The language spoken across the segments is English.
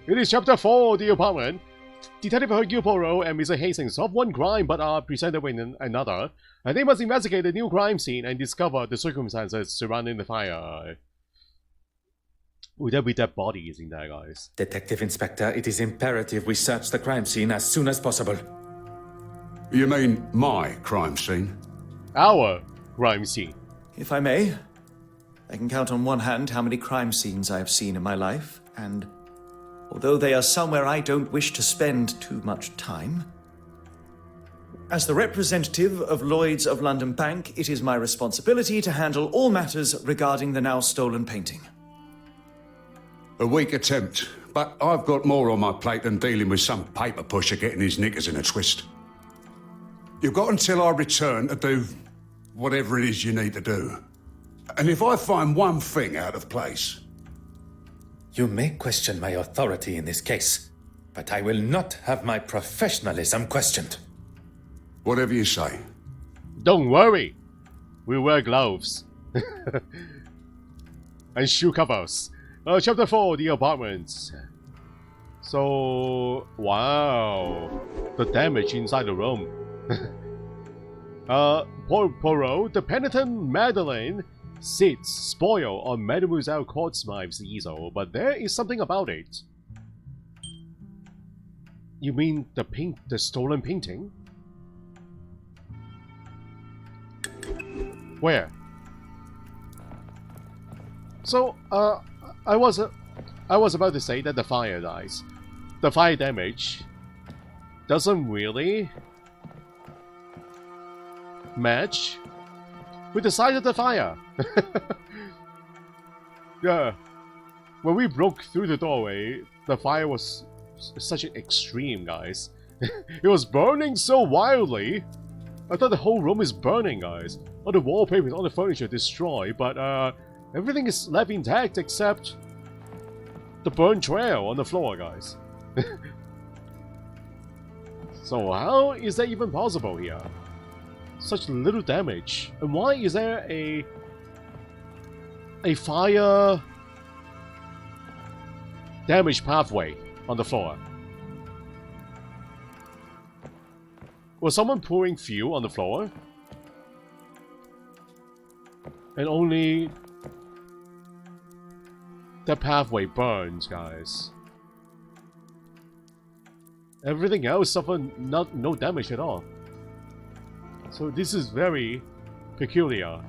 It is Chapter 4, The Apartment. Detective Hercule Poirot and Mr. Hastings solve one crime but are presented with another, and they must investigate the new crime scene and discover the circumstances surrounding the fire. Would there be dead bodies in there, guys? Detective Inspector, it is imperative we search the crime scene as soon as possible. You mean my crime scene? Our crime scene. If I may, I can count on one hand how many crime scenes I have seen in my life, and although they are somewhere I don't wish to spend too much time, as the representative of Lloyd's of London Bank, it is my responsibility to handle all matters regarding the now stolen painting. A weak attempt, but I've got more on my plate than dealing with some paper pusher getting his knickers in a twist. You've got until I return to do whatever it is you need to do. And if I find one thing out of place... You may question my authority in this case, but I will not have my professionalism questioned. Whatever you say. Don't worry. We wear gloves. And shoe covers. Chapter 4, The Apartment. So, wow. The damage inside the room. Poirot, the penitent Madeleine, sits spoiled on Mademoiselle Courtsmith's easel, but there is something about it. You mean the stolen painting? Where? So, I was about to say that the fire dies. The fire damage doesn't really match with the size of the fire. Yeah. When we broke through the doorway, the fire was such an extreme, guys. It was burning so wildly. I thought the whole room is burning, guys. All the wallpaper, all the furniture destroyed, but everything is left intact except the burn trail on the floor, guys. So how is that even possible here? Such little damage. And why is there a fire damage pathway on the floor? Was someone pouring fuel on the floor? And only the pathway burns, guys. Everything else suffered no damage at all. So this is very peculiar.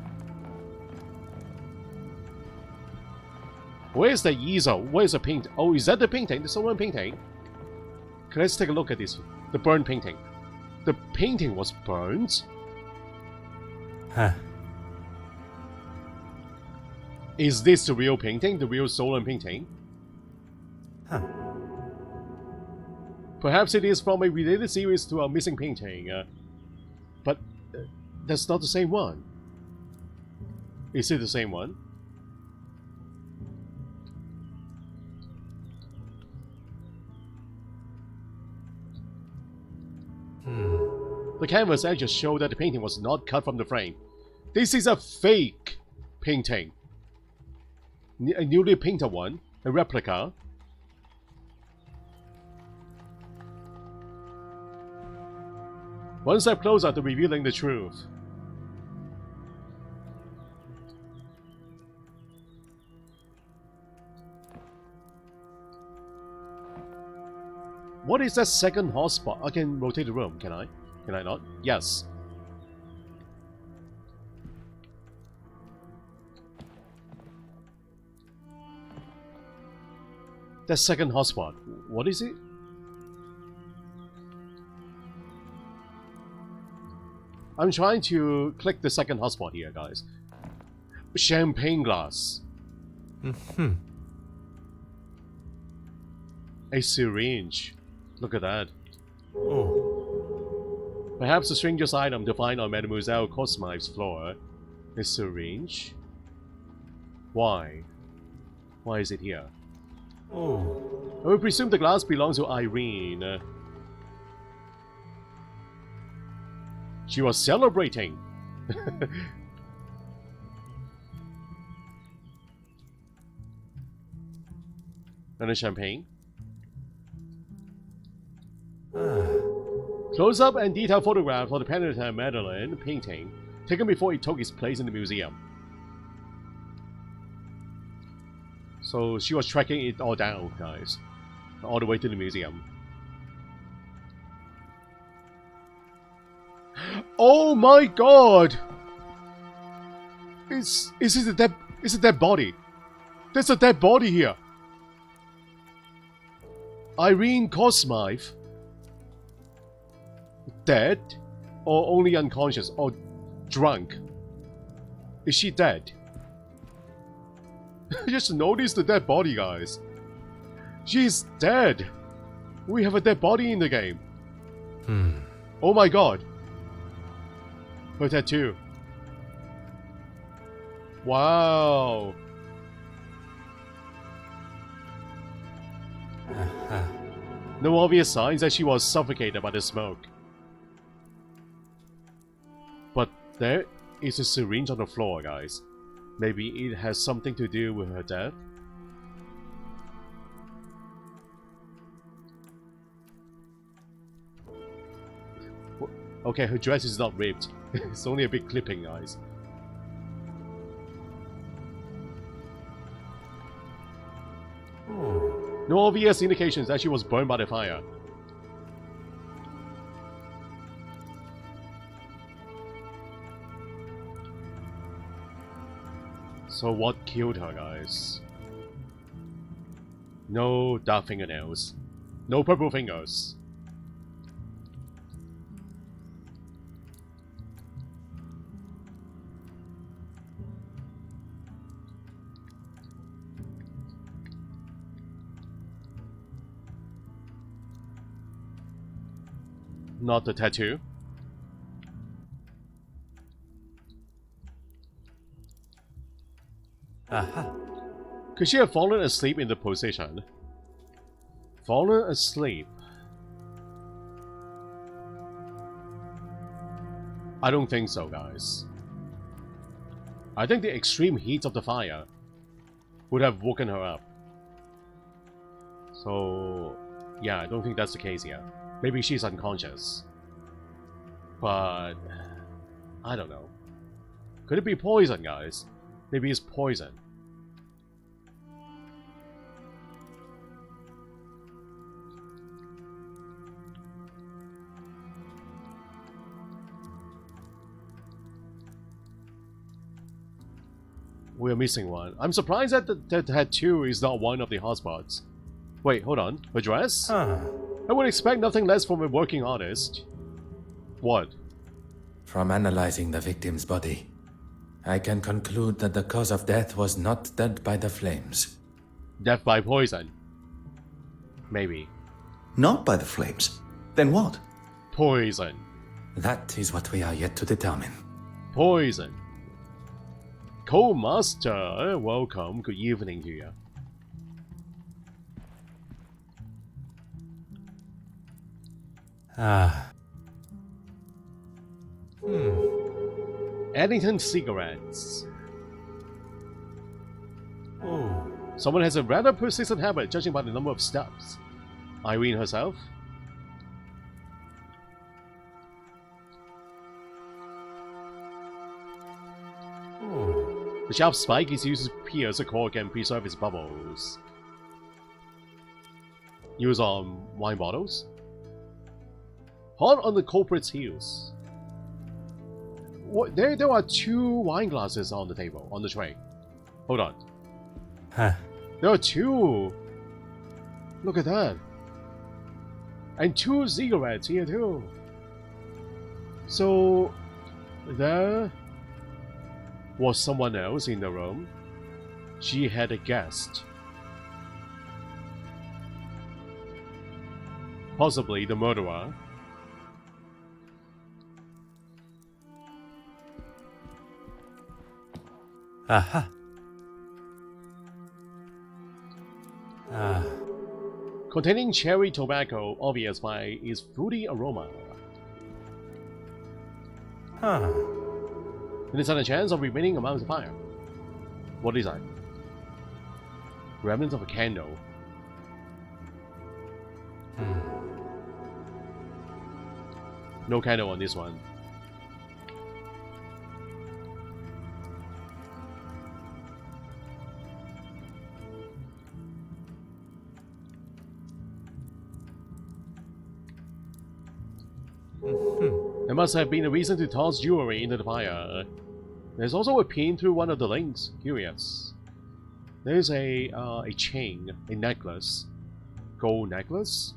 Where's the easel? Where's the paint? Oh, is that the painting? The stolen painting? Okay, let's take a look at this. The burned painting. The painting was burned? Huh. Is this the real painting? The real stolen painting? Huh. Perhaps it is from a related series to a missing painting, but that's not the same one. Is it the same one? The canvas edges show that the painting was not cut from the frame. This is a fake painting. A newly painted one, a replica. One step closer to revealing the truth. What is that second hotspot? I can rotate the room, can I? Can I not? Yes. That second hotspot. What is it? I'm trying to click the second hotspot here, guys. Champagne glass. Mm-hmm. A syringe. Look at that. Oh. Perhaps the strangest item to find on Mademoiselle Courtsmith's floor. A syringe? Why? Why is it here? Oh. I would presume the glass belongs to Irene. She was celebrating. And a champagne. Close-up and detailed photograph of the Penitent Madeleine painting, taken before it took its place in the museum. So she was tracking it all down, guys. All the way to the museum. Oh my god! Is it a dead body? There's a dead body here! Irene Cosmythe? Dead? Or only unconscious? Or drunk? Is she dead? Just notice the dead body, guys. She's dead! We have a dead body in the game. Oh my god. Her tattoo. Wow. No obvious signs that she was suffocated by the smoke. But there is a syringe on the floor, guys. Maybe it has something to do with her death? Okay, her dress is not ripped. It's only a bit clipping, guys. No obvious indications that she was burned by the fire. So what killed her, guys? No dark fingernails. No purple fingers. Not the tattoo. Aha. Could she have fallen asleep in the position? Fallen asleep? I don't think so, guys. I think the extreme heat of the fire would have woken her up. So, yeah, I don't think that's the case here. Maybe she's unconscious. But I don't know. Could it be poison, guys? Maybe it's poison. We're missing one. I'm surprised that the tattoo is not one of the hotspots. Wait, hold on. Her dress? I would expect nothing less from a working artist. What? From analyzing the victim's body, I can conclude that the cause of death was not death by the flames. Death by poison. Maybe. Not by the flames. Then what? Poison. That is what we are yet to determine. Poison. Co-Master, welcome. Good evening to you. Addington cigarettes. Oh. Someone has a rather persistent habit, judging by the number of steps. Irene herself? The sharp spike is used to pierce a cork and preserve its bubbles. Use on wine bottles. Hot on the culprit's heels. What? There are 2 wine glasses on the table, on the tray. Hold on. Huh. There are 2. Look at that. And 2 cigarettes here too. So, there was someone else in the room. She had a guest. Possibly the murderer. Aha. Containing cherry tobacco, obvious by its fruity aroma. It is on a chance of remaining among the fire. What is that? Remnants of a candle. No candle on this one. There must have been a reason to toss jewelry into the fire. There's also a pin through one of the links. Curious. There's a chain, a necklace. Gold necklace?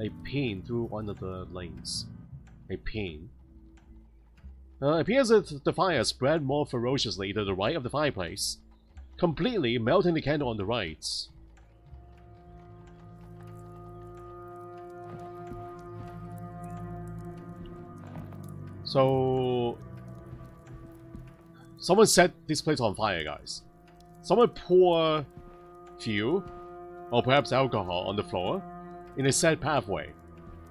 A pin through one of the links. A pin. It appears that the fire spread more ferociously to the right of the fireplace, completely melting the candle on the right. So, someone set this place on fire, guys. Someone pour fuel, or perhaps alcohol, on the floor in a set pathway.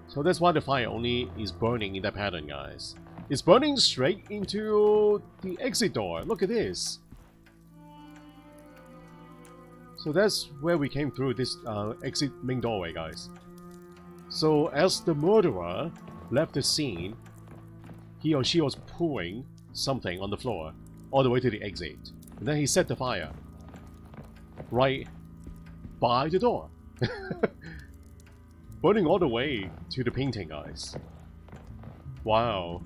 So that's why the fire only is burning in that pattern, guys. It's burning straight into the exit door. Look at this. So that's where we came through this exit main doorway, guys. So as the murderer left the scene, he or she was pouring something on the floor all the way to the exit. And then he set the fire right by the door. Burning all the way to the painting, guys. Wow.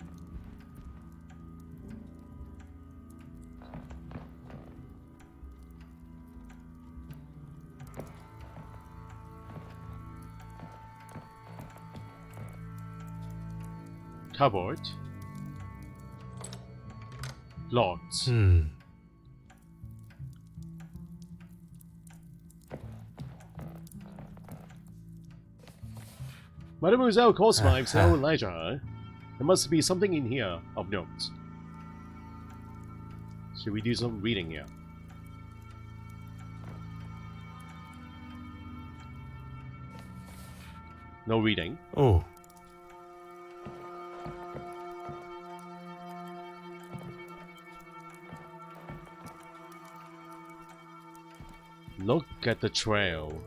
Cupboard. Locked. Mademoiselle Cosmine's her ledger. There must be something in here of note. Should we do some reading here? No reading. Oh. Look at the trail.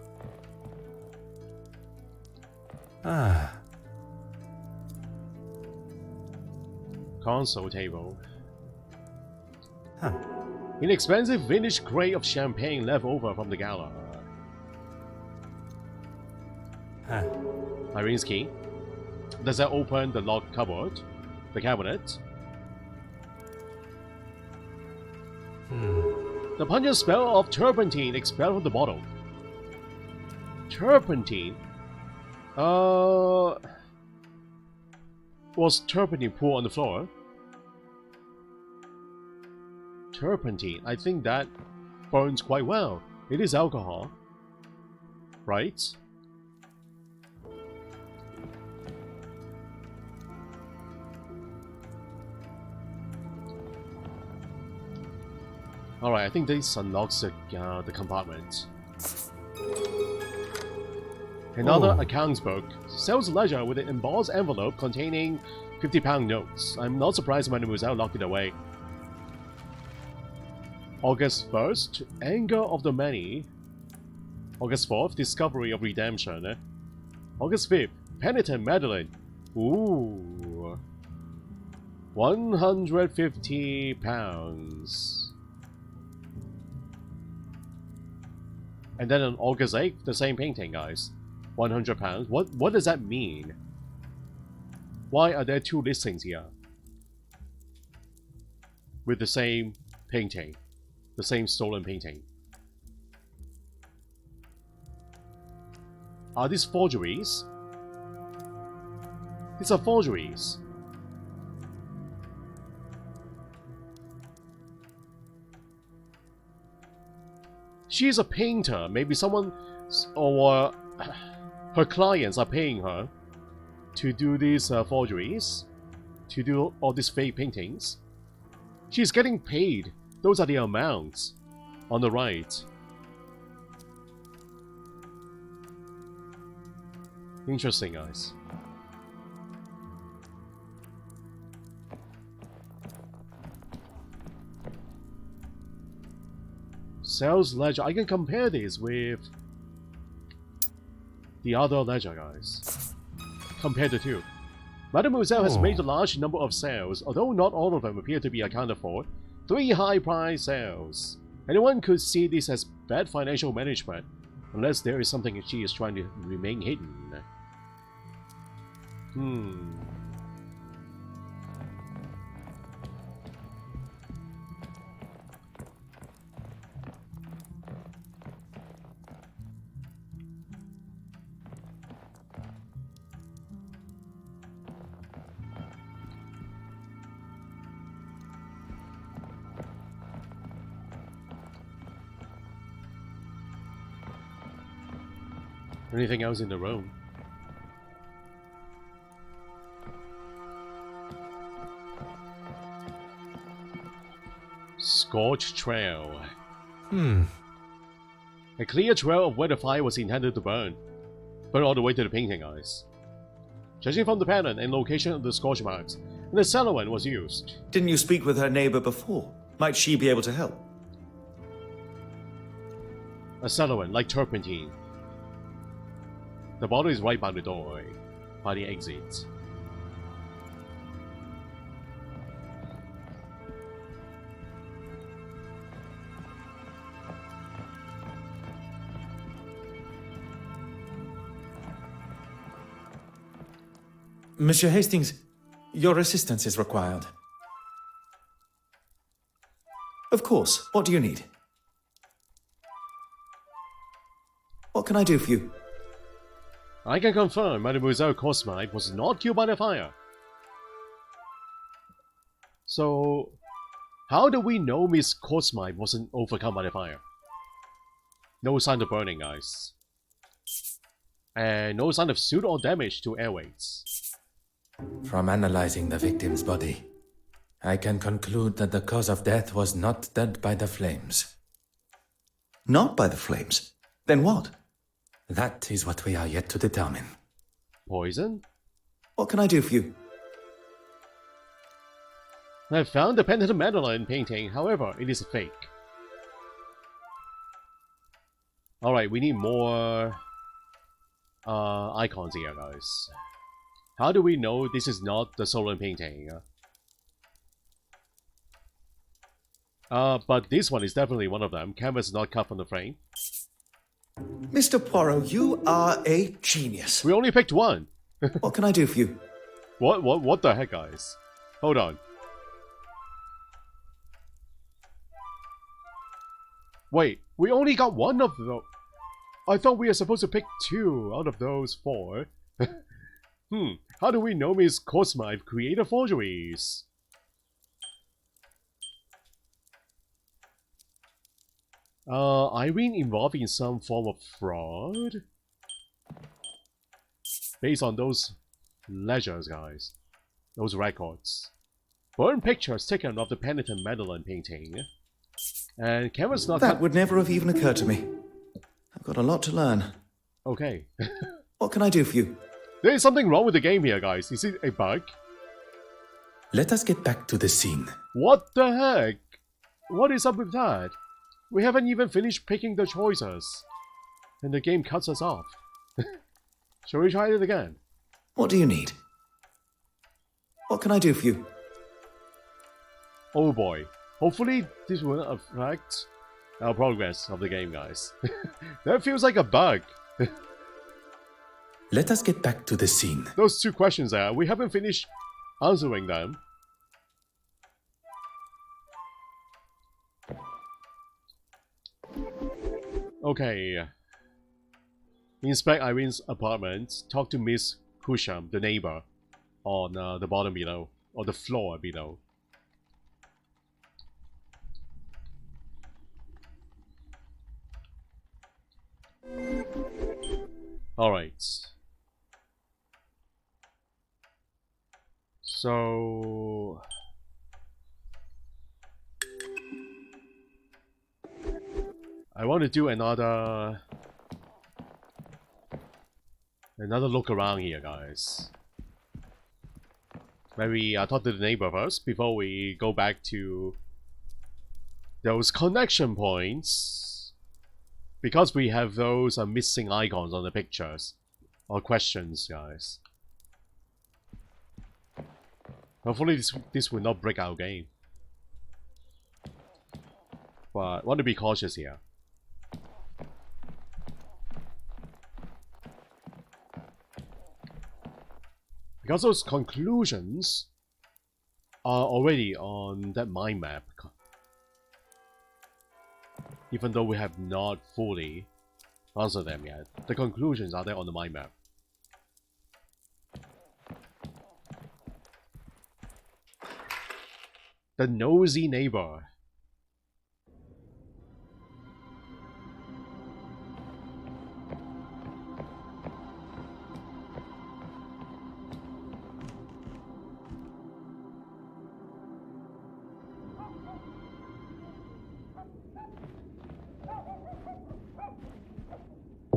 Ah. Console table. Huh. Inexpensive vintage crate of champagne left over from the gala. Huh. Irene's key. Does that open the locked cupboard? The cabinet? The pungent smell of turpentine expelled from the bottle. Turpentine? Was turpentine poured on the floor? Turpentine, I think that burns quite well. It is alcohol, right? Alright, I think this unlocks the compartment. Another accounts book. Sales ledger with an embossed envelope containing £50 notes. I'm not surprised Mademoiselle locked it away. August 1st, Anger of the Many. August 4th, Discovery of Redemption. August 5th, Penitent Madeline. Ooh. £150. And then on August 8th, the same painting, guys. £100. What does that mean? Why are there two listings here? With the same painting. The same stolen painting. Are these forgeries? These are forgeries. She's a painter. Maybe someone or her clients are paying her to do these forgeries, to do all these fake paintings. She's getting paid. Those are the amounts on the right. Interesting, guys. Sales ledger. I can compare this with the other ledger, guys. compare the two. Mademoiselle has made a large number of sales, although not all of them appear to be accounted for. 3 high-price sales. Anyone could see this as bad financial management, unless there is something she is trying to remain hidden. Anything else in the room? Scorch Trail. A clear trail of where the fire was intended to burn. Burn all the way to the painting, guys. Judging from the pattern and location of the scorch marks, an accelerant was used. Didn't you speak with her neighbor before? Might she be able to help? Accelerant, like turpentine. The bottle is right by the door, by the exit. Monsieur Hastings, your assistance is required. Of course. What do you need? What can I do for you? I can confirm Mademoiselle Cosmide was not killed by the fire. So, how do we know Miss Cosmide wasn't overcome by the fire? No sign of burning, guys. And no sign of soot or damage to airways. From analyzing the victim's body, I can conclude that the cause of death was not dead by the flames. Not by the flames. Then what? That is what we are yet to determine. Poison? What can I do for you? I found the Penitent Madeleine painting, however, it is a fake. Alright, we need more icons here, guys. How do we know this is not the Solon painting? But this one is definitely one of them. Canvas is not cut from the frame. Mr. Poirot, you are a genius. We only picked one. What can I do for you? What the heck, guys? Hold on. Wait, we only got one of those. I thought we were supposed to pick 2 out of those 4. How do we know Miss Cosmide created forgeries? Irene involved in some form of fraud? Based on those ledgers, guys. Those records. Burn pictures taken of the Penitent Madeleine painting. And canvas not... That would never have even occurred to me. I've got a lot to learn. Okay. What can I do for you? There is something wrong with the game here, guys. Is it a bug? Let us get back to the scene. What the heck? What is up with that? We haven't even finished picking the choices. And the game cuts us off. Shall we try it again? What do you need? What can I do for you? Oh boy. Hopefully this will not affect our progress of the game, guys. That feels like a bug. Let us get back to the scene. Those 2 questions there, we haven't finished answering them. Okay. Inspect Irene's apartment. Talk to Miss Cusham, the neighbor, on the bottom below, or the floor below. Alright. So... I want to do another look around here, guys. Maybe talk to the neighbor first before we go back to those connection points. Because we have those missing icons on the pictures. Or questions, guys. Hopefully this will not break our game. But want to be cautious here. Because those conclusions are already on that mind map. Even though we have not fully answered them yet. The conclusions are there on the mind map. The nosy neighbor.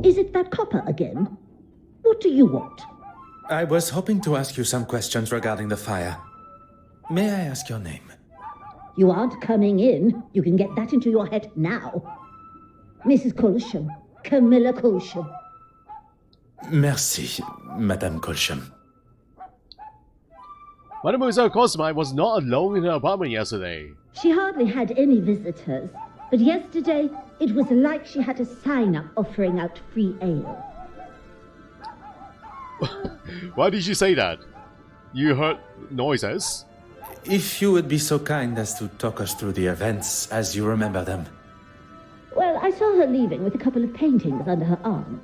Is it that copper again? What do you want? I was hoping to ask you some questions regarding the fire. May I ask your name? You aren't coming in. You can get that into your head now. Mrs. Colsham. Camilla Colsham. Merci, Madame Colsham. Mademoiselle Cosmine was not alone in her apartment yesterday. She hardly had any visitors, but yesterday it was like she had a sign up offering out free ale. Why did you say that? You heard noises? If you would be so kind as to talk us through the events as you remember them. Well, I saw her leaving with a couple of paintings under her arm.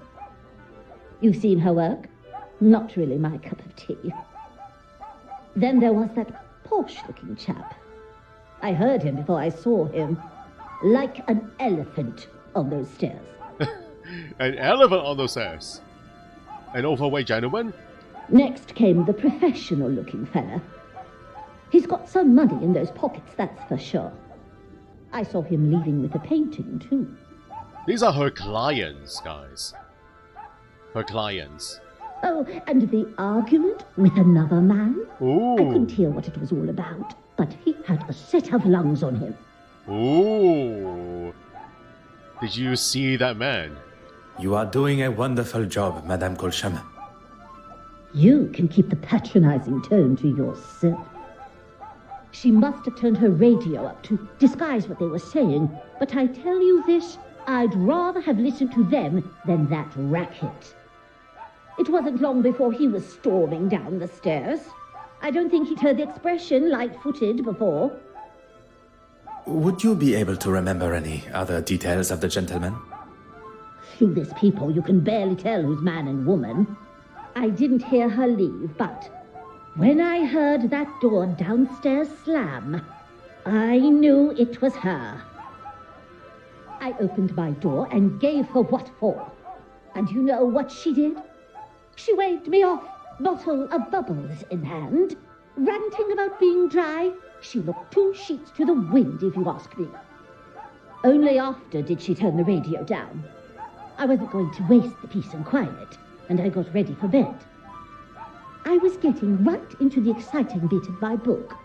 You've seen her work? Not really my cup of tea. Then there was that posh-looking chap. I heard him before I saw him. Like an elephant on those stairs. An elephant on those stairs. An overweight gentleman? Next came the professional-looking fella. He's got some money in those pockets, that's for sure. I saw him leaving with a painting, too. These are her clients, guys. Her clients. Oh, and the argument with another man? Ooh. I couldn't hear what it was all about, but he had a set of lungs on him. Ooh. Did you see that man? You are doing a wonderful job, Madame Colsham. You can keep the patronizing tone to yourself. She must have turned her radio up to disguise what they were saying, but I tell you this, I'd rather have listened to them than that racket. It wasn't long before he was storming down the stairs. I don't think he'd heard the expression light-footed before. Would you be able to remember any other details of the gentleman? Through this people, you can barely tell who's man and woman. I didn't hear her leave, but when I heard that door downstairs slam, I knew it was her. I opened my door and gave her what for. And you know what she did? She waved me off, bottle of bubbles in hand, ranting about being dry. She looked 2 sheets to the wind, if you ask me. Only after did she turn the radio down. I wasn't going to waste the peace and quiet, and I got ready for bed. I was getting right into the exciting bit of my book.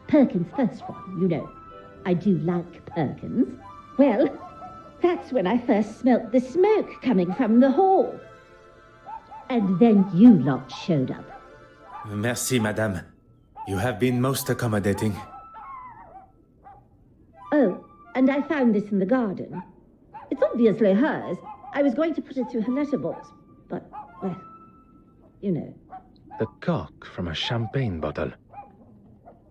Perkins' first one, you know. I do like Perkins. Well, that's when I first smelt the smoke coming from the hall. And then you lot showed up. Merci, Madame. You have been most accommodating. Oh, and I found this in the garden. It's obviously hers. I was going to put it through her letterbox, but, well, you know. The cork from a champagne bottle.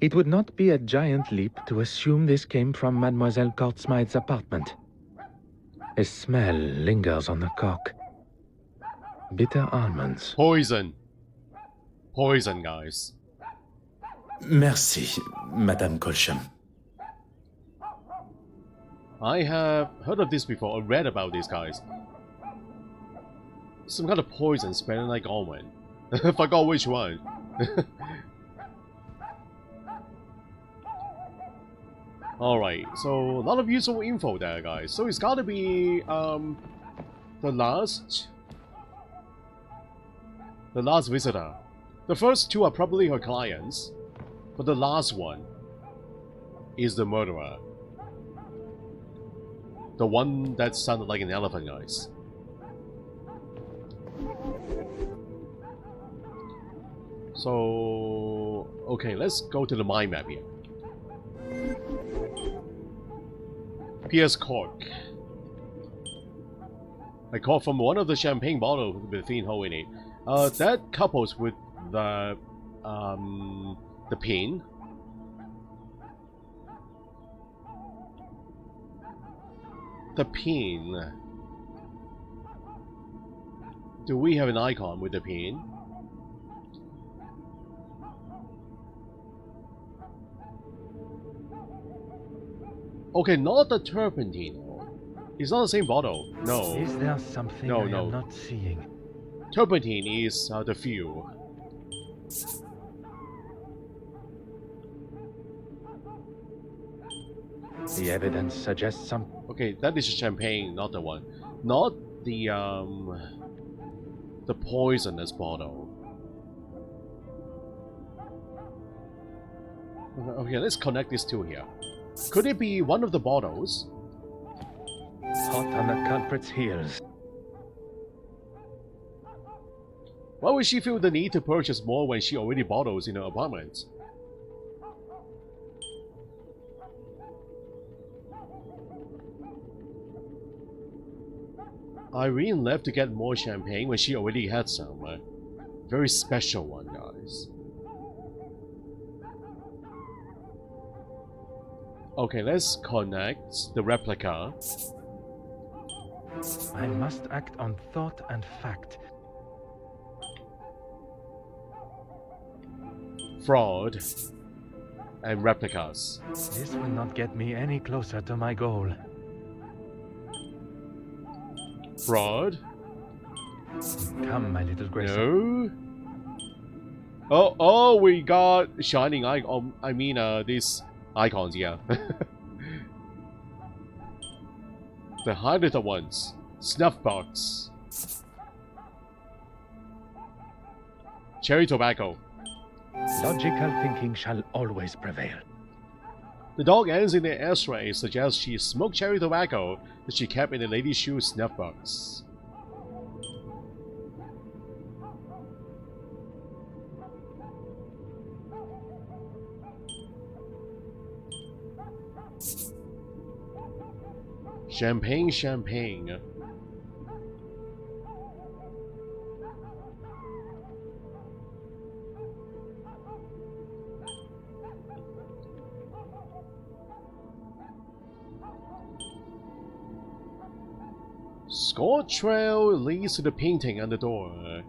It would not be a giant leap to assume this came from Mademoiselle Kortsmith's apartment. A smell lingers on the cork. Bitter almonds. Poison. Poison, guys. Merci, Madame Colsham. I have heard of this before, or read about these guys. Some kind of poison smelling like almond. I forgot which one. Alright, so a lot of useful info there, guys. So it's gotta be the last visitor. The first 2 are probably her clients, but the last one is the murderer. The one that sounded like an elephant, guys. So Okay, let's go to the mind map here. Pierce cork. I caught from one of the champagne bottles with a thin hole in it. That couples with the pin. The pin. Do we have an icon with the pin? Okay, not the turpentine. It's not the same bottle. No. Is there something No, I no. am not seeing? Turpentine is the fuel. The evidence suggests some. Okay, that is champagne, not the one. Not the poisonous bottle. Okay, let's connect these two here. Could it be one of the bottles? Hot on the culprit's heels. Why would she feel the need to purchase more when she already bottles in her apartment? Irene left to get more champagne when she already had some. Very special one, guys. Okay, let's connect the replica. I must act on thought and fact. Fraud and replicas. This will not get me any closer to my goal. Fraud? Come, my little Grace. No. Oh, we got shining icon. I mean, these icons, yeah. The highlighted ones. Snuff box. Cherry tobacco. Logical thinking shall always prevail. The dog ends in the X-ray suggests she smoked cherry tobacco that she kept in the lady's shoe snuff box. Champagne, champagne. Score trail leads to the painting on the door.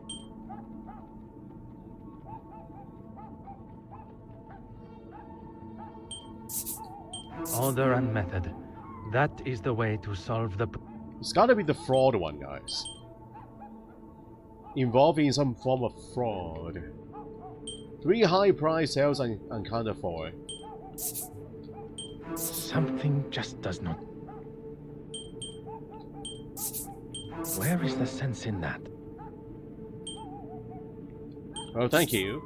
Order and method. That is the way to solve the... It's gotta be the fraud one, guys. Involving some form of fraud. 3 high price sales unaccounted for. Something just does not... Where is the sense in that? Oh, thank you.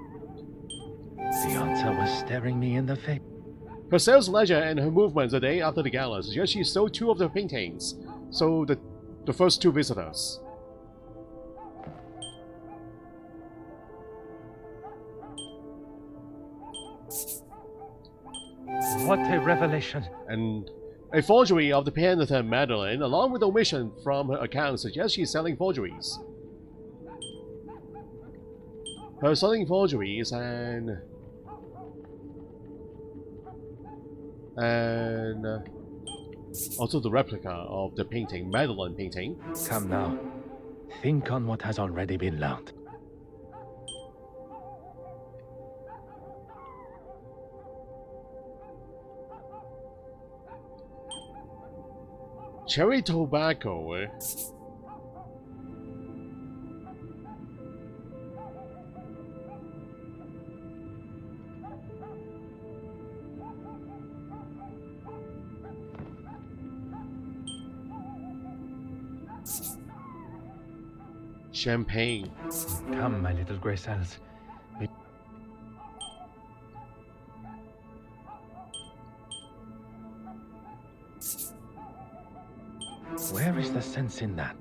The answer was staring me in the face. Her sales ledger and her movements the day after the gala suggest she sold 2 of the paintings. So the first 2 visitors. What a revelation! And a forgery of the Penitent Madeline, along with omission from her account, suggests she's selling forgeries. Her selling forgeries and also the replica of the painting, Madeline painting. Come now. Think on what has already been learned. Cherry tobacco. Champagne. Come, my little Grey Cells. Where is the sense in that?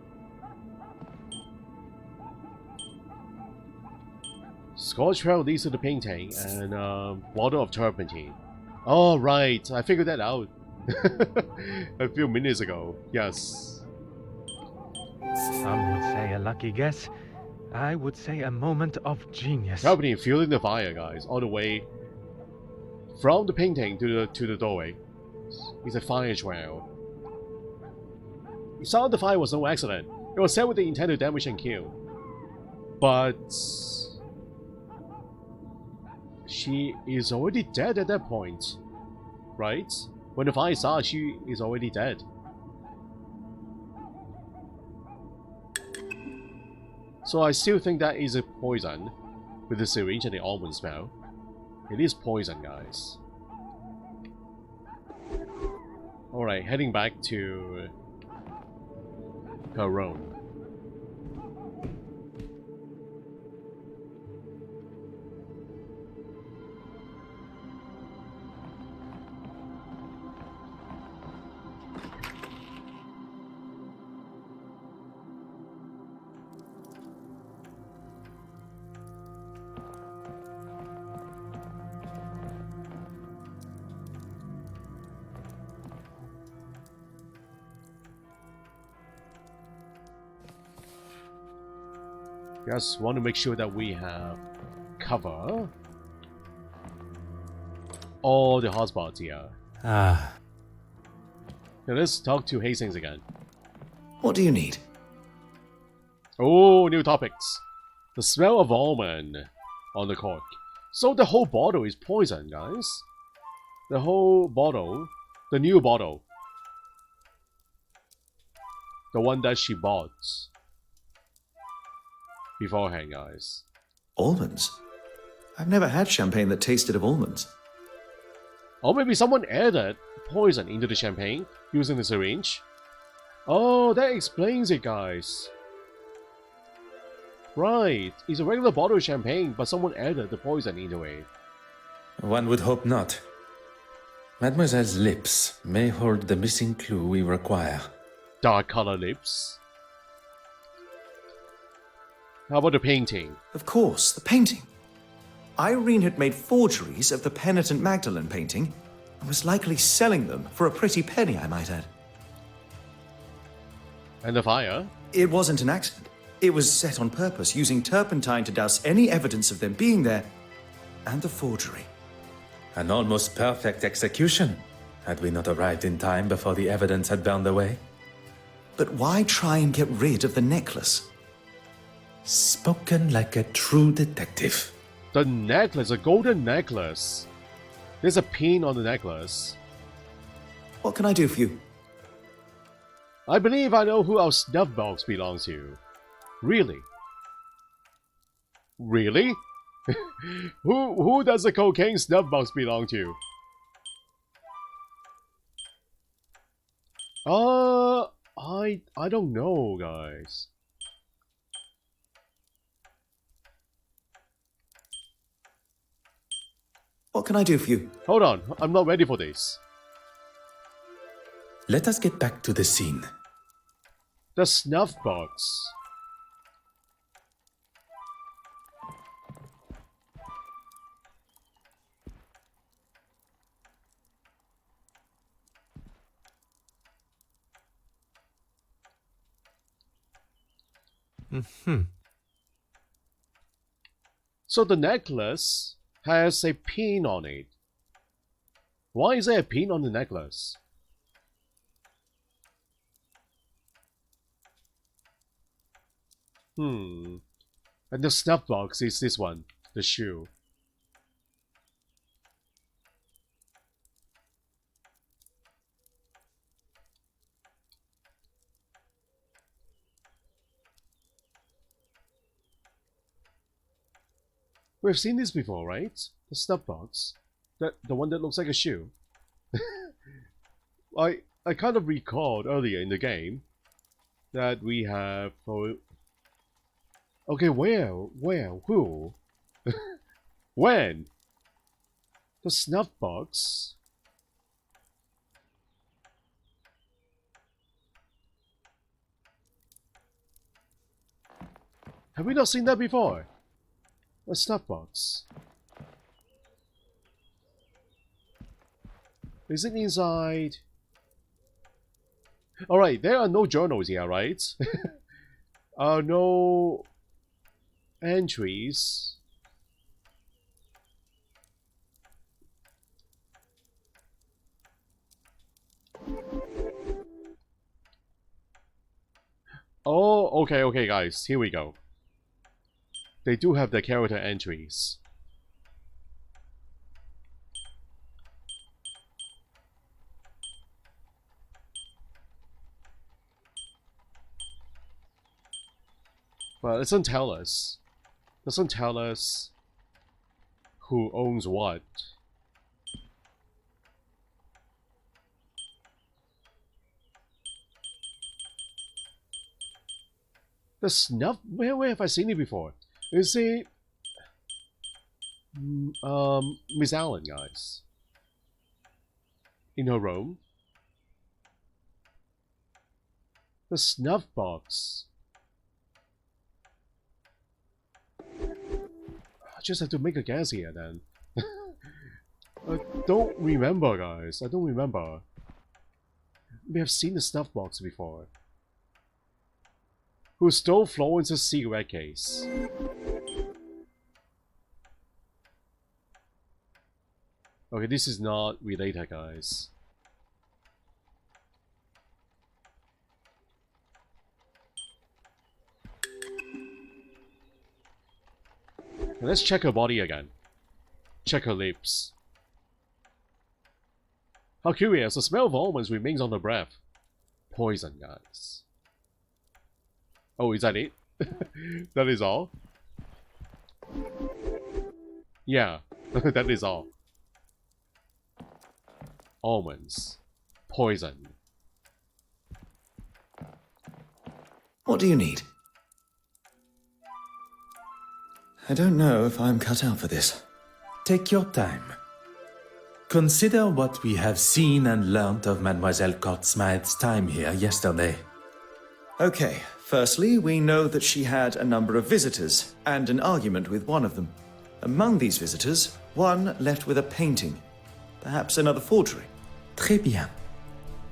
Scorch trail leads to the painting and bottle of turpentine. Oh, right. I figured that out a few minutes ago. Yes. Some would say a lucky guess. I would say a moment of genius. Turpentine fueling the fire, guys, all the way from the painting to the doorway. It's a fire trail. It sounded the fire was no accident. It was set with the intent to damage and kill. But she is already dead at that point, right? When the fire starts, she is already dead. So I still think that is a poison with the syringe and the almond smell. It is poison, guys. Alright, heading back to her room. Just want to make sure that we have cover all the hotspots here. Ah. Now let's talk to Hastings again. What do you need? Oh, new topics. The smell of almond on the cork. So the whole bottle is poison, guys. The whole bottle, the new bottle. The one that she bought beforehand, guys. Almonds? I've never had champagne that tasted of almonds. Or maybe someone added poison into the champagne using the syringe. Oh, that explains it, guys. Right, it's a regular bottle of champagne, but someone added the poison into it. One would hope not. Mademoiselle's lips may hold the missing clue we require. Dark color lips. How about the painting? Of course, the painting. Irene had made forgeries of the Penitent Magdalene painting and was likely selling them for a pretty penny, I might add. And the fire? It wasn't an accident. It was set on purpose, using turpentine to douse any evidence of them being there, and the forgery. An almost perfect execution, had we not arrived in time before the evidence had burned away. But why try and get rid of the necklace? Spoken like a true detective. The necklace, a golden necklace. There's a pin on the necklace. What can I do for you? I believe I know who our snuff box belongs to. Really? Really? Who does the cocaine snuff box belong to? I don't know, guys. What can I do for you? Hold on, I'm not ready for this. Let us get back to the scene. The snuff box. So the necklace has a pin on it. Why is there a pin on the necklace? And the snuff box is this one, the shoe. We've seen this before, right? The snuff box. The one that looks like a shoe. I kind of recalled earlier in the game that we have... Okay, where, who? When? The snuff box? Have we not seen that before? A stuff box. Is it inside? Alright, there are no journals here, right? No entries. Oh, okay, guys. Here we go. They do have the character entries. But it doesn't tell us. Doesn't tell us who owns what. The snuff? Where have I seen it before? Is it Miss Allen, guys? In her room? The snuff box. I just have to make a guess here then. I don't remember, guys. I don't remember. We have seen the snuff box before. Who stole Florence's cigarette case? Okay, this is not related, guys. Let's check her body again. Check her lips. How curious, the smell of almonds remains on the breath. Poison, guys. Oh, is that it? That is all? Yeah, that is all. Almonds. Poison. What do you need? I don't know if I'm cut out for this. Take your time. Consider what we have seen and learnt of Mademoiselle Courtsmythe's time here yesterday. Okay, firstly, we know that she had a number of visitors, and an argument with one of them. Among these visitors, one left with a painting. Perhaps another forgery. Très bien.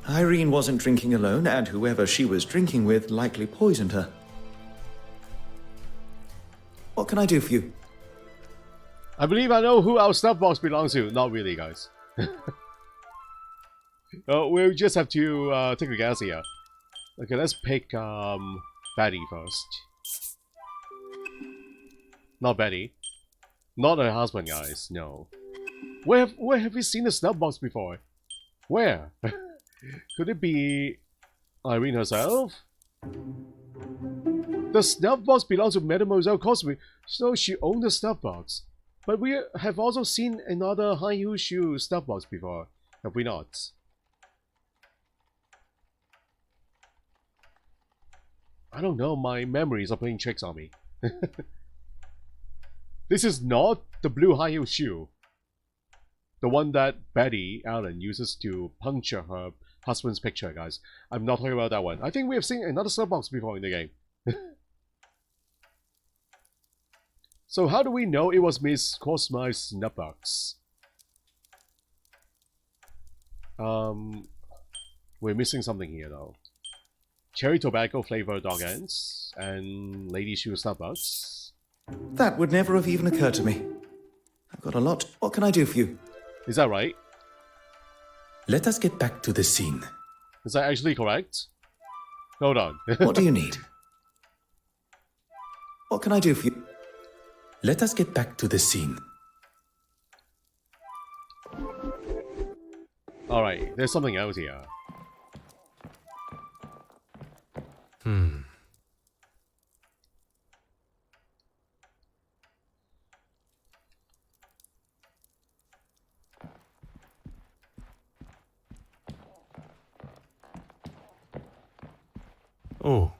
Irene wasn't drinking alone, and whoever she was drinking with likely poisoned her. What can I do for you? I believe I know who our stuff box belongs to. Not really, guys. We'll just have to take a guess here. Okay, let's pick Betty first. Not Betty. Not her husband, guys. No. Where have we seen the snuff box before? Where? Could it be Irene herself? The snuff box belongs to Mademoiselle Courtsmythe, so she owned the snuff box. But we have also seen another high heel shoe snuff box before, have we not? I don't know, my memories are playing tricks on me. This is not the blue high heel shoe. The one that Betty Allen uses to puncture her husband's picture, guys. I'm not talking about that one. I think we have seen another snuff box before in the game. So how do we know it was Miss Courtsmythe's snuff box? We're missing something here though. Cherry tobacco flavored dog ends and lady shoe snuff box. That would never have even occurred to me. I've got a lot. What can I do for you? Is that right? Let us get back to the scene. Is that actually correct? Hold on. What do you need? What can I do for you? Let us get back to the scene. Alright, there's something else here. Oh.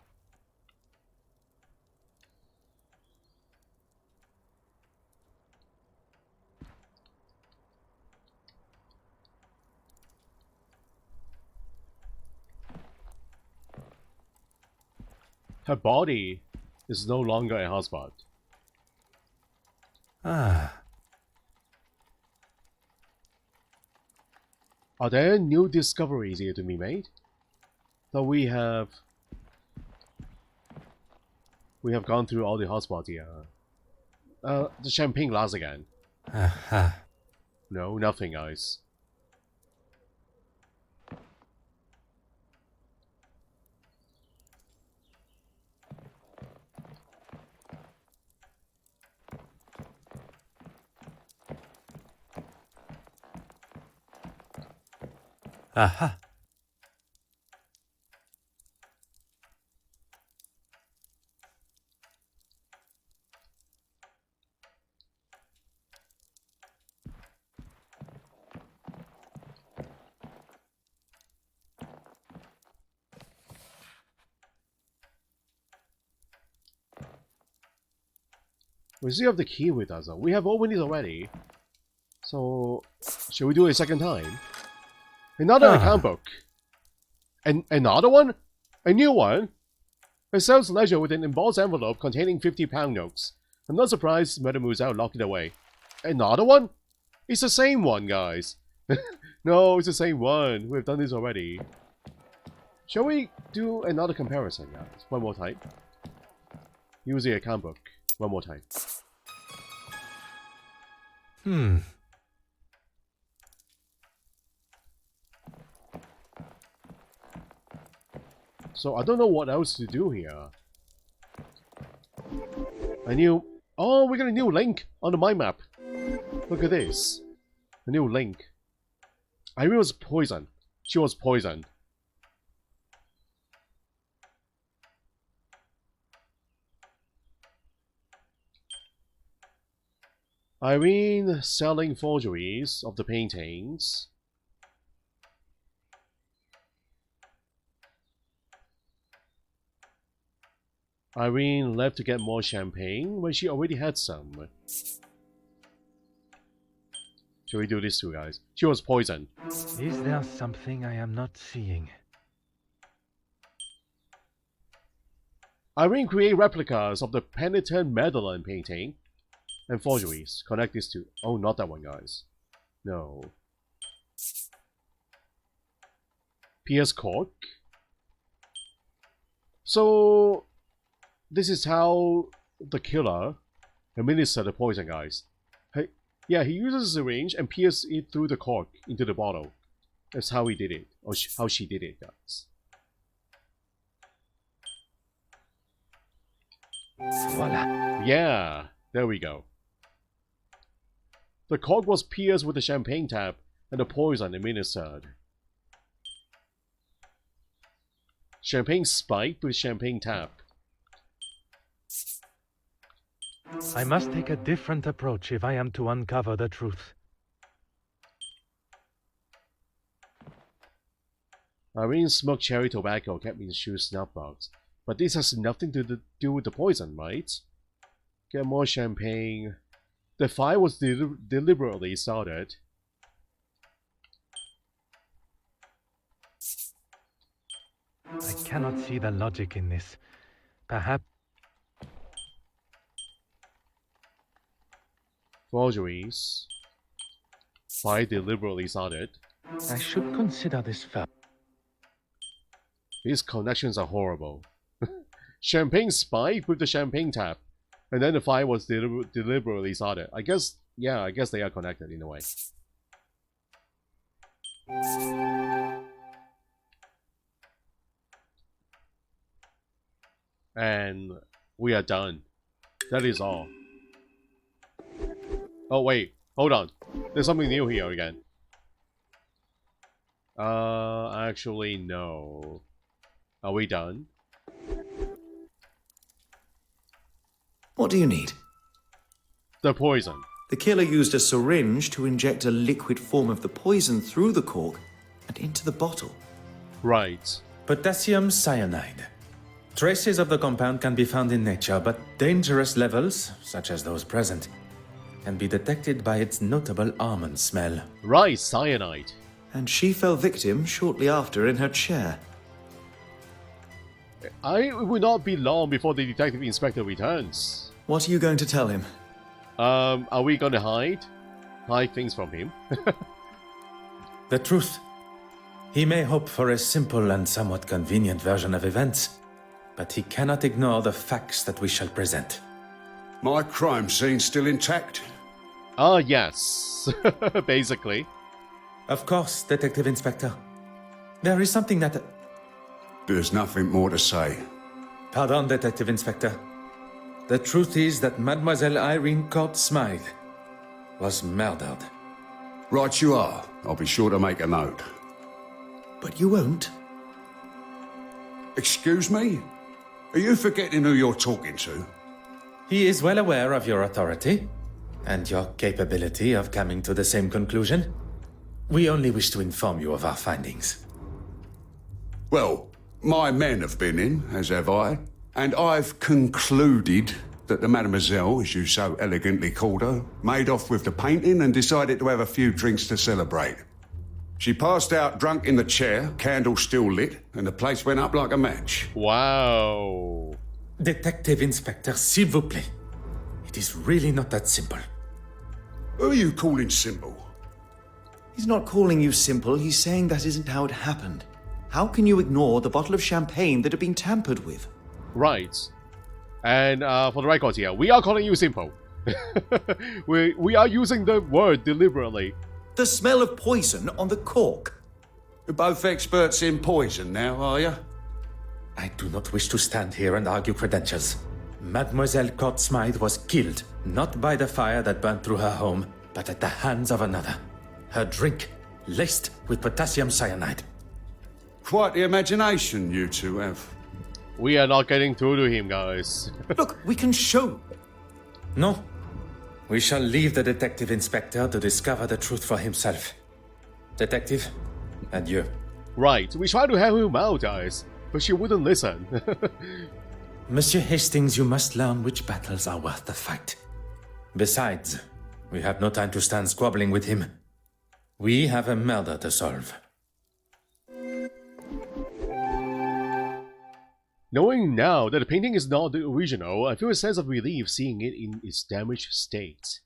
Her body is no longer a hotspot. Ah. Are there new discoveries here to be made? So we have gone through all the hotspots here. The champagne glass again. Aha. No, nothing, guys. Aha. We still have the key with us though. We have opened it already. So, should we do it a second time? Another account book. And another one? A new one? A sales ledger with an embossed envelope containing 50-pound notes. I'm not surprised Mademoiselle locked it away. Another one? It's the same one, guys. No, it's the same one. We've done this already. Shall we do another comparison, guys? One more time. Use the account book. One more time. Hmm. So I don't know what else to do here. Oh, we got a new link on the mind map. Look at this. A new link. Irene was poisoned. She was poisoned. Irene selling forgeries of the paintings. Irene left to get more champagne when she already had some. Should we do this too, guys? She was poisoned. Is there something I am not seeing? Irene create replicas of the Penitent Madeleine painting and forgeries. Connect these two. Oh, not that one, guys. No. Pierce Cork. So, this is how the killer administered the poison, guys. Hey, yeah, he uses a syringe and pierces it through the cork into the bottle. That's how he did it, or how she did it, guys. Voila. Yeah, there we go. The cork was pierced with the champagne tap and the poison administered. Champagne spiked with champagne tap. I must take a different approach if I am to uncover the truth. Irene smoked cherry tobacco kept in shoes snuff box. But this has nothing to do with the poison, right? Get more champagne. The fire was deliberately started. I cannot see the logic in this. Perhaps Forgeries. Fire deliberately started. I should consider this first. These connections are horrible. Champagne spike with the champagne tap. And then the fire was deliberately started. I guess, yeah, I guess they are connected in a way. And we are done. That is all. Oh wait, hold on. There's something new here again. Actually no. Are we done? What do you need? The poison. The killer used a syringe to inject a liquid form of the poison through the cork and into the bottle. Right. Potassium cyanide. Traces of the compound can be found in nature, but dangerous levels, such as those present, can be detected by its notable almond smell. Right, cyanide. And she fell victim shortly after in her chair. It will not be long before the detective inspector returns. What are you going to tell him? Are we gonna hide things from him? The truth. He may hope for a simple and somewhat convenient version of events, but he cannot ignore the facts that we shall present. My crime scene's still intact. Ah, yes. Basically. Of course, Detective Inspector. There is something that... There's nothing more to say. Pardon, Detective Inspector. The truth is that Mademoiselle Irene Court Smythe was murdered. Right you are. I'll be sure to make a note. But you won't. Excuse me? Are you forgetting who you're talking to? He is well aware of your authority and your capability of coming to the same conclusion. We only wish to inform you of our findings. Well, my men have been in, as have I, and I've concluded that the Mademoiselle, as you so elegantly called her, made off with the painting and decided to have a few drinks to celebrate. She passed out drunk in the chair, candle still lit, and the place went up like a match. Wow. Detective Inspector, s'il vous plaît. It is really not that simple. Who are you calling simple? He's not calling you simple, he's saying that isn't how it happened. How can you ignore the bottle of champagne that had been tampered with? Right. And for the record here, we are calling you simple. we are using the word deliberately. The smell of poison on the cork. You're both experts in poison now, are you? I do not wish to stand here and argue credentials. Mademoiselle Court Smythe was killed, not by the fire that burned through her home, but at the hands of another. Her drink, laced with potassium cyanide. Quite the imagination you two have. We are not getting through to him, guys. Look, we can show. No. We shall leave the Detective Inspector to discover the truth for himself. Detective, adieu. Right, we tried to help him out, guys, but she wouldn't listen. Monsieur Hastings, you must learn which battles are worth the fight. Besides, we have no time to stand squabbling with him. We have a murder to solve. Knowing now that the painting is not the original, I feel a sense of relief seeing it in its damaged state.